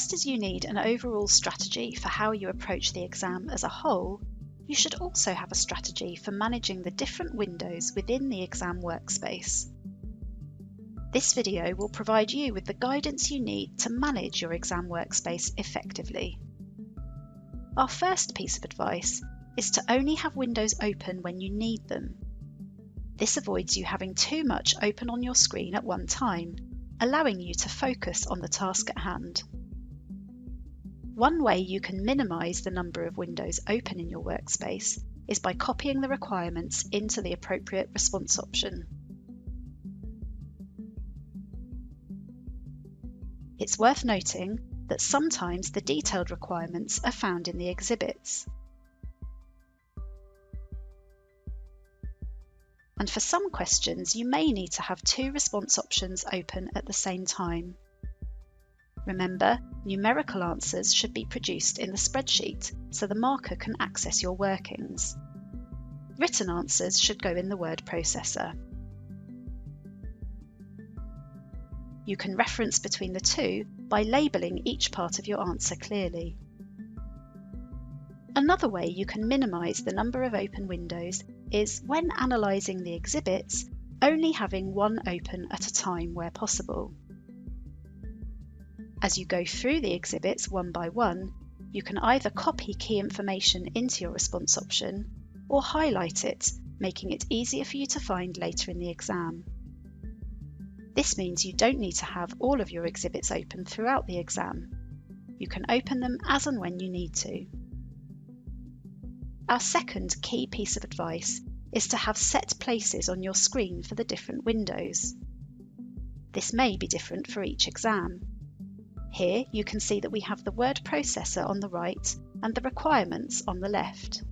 Just as you need an overall strategy for how you approach the exam as a whole, you should also have a strategy for managing the different windows within the exam workspace. This video will provide you with the guidance you need to manage your exam workspace effectively. Our first piece of advice is to only have windows open when you need them. This avoids you having too much open on your screen at one time, allowing you to focus on the task at hand. One way you can minimise the number of windows open in your workspace is by copying the requirements into the appropriate response option. It's worth noting that sometimes the detailed requirements are found in the exhibits. And for some questions, you may need to have two response options open at the same time. Remember, numerical answers should be produced in the spreadsheet so the marker can access your workings. Written answers should go in the word processor. You can reference between the two by labelling each part of your answer clearly. Another way you can minimise the number of open windows is, when analysing the exhibits, only having one open at a time where possible. As you go through the exhibits one by one, you can either copy key information into your response option or highlight it, making it easier for you to find later in the exam. This means you don't need to have all of your exhibits open throughout the exam. You can open them as and when you need to. Our second key piece of advice is to have set places on your screen for the different windows. This may be different for each exam. Here you can see that we have the word processor on the right and the requirements on the left.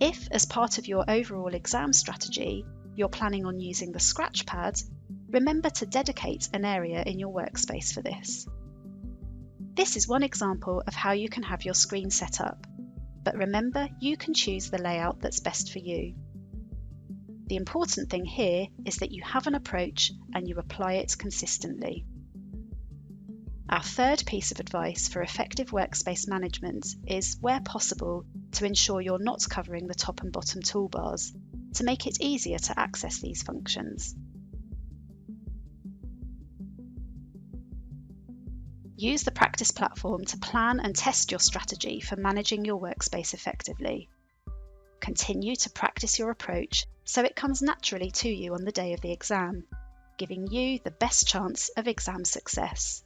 If, as part of your overall exam strategy, you're planning on using the scratch pad, remember to dedicate an area in your workspace for this. This is one example of how you can have your screen set up, but remember, you can choose the layout that's best for you. The important thing here is that you have an approach and you apply it consistently. Our third piece of advice for effective workspace management is, where possible, to ensure you're not covering the top and bottom toolbars to make it easier to access these functions. Use the practice platform to plan and test your strategy for managing your workspace effectively. Continue to practice your approach so it comes naturally to you on the day of the exam, giving you the best chance of exam success.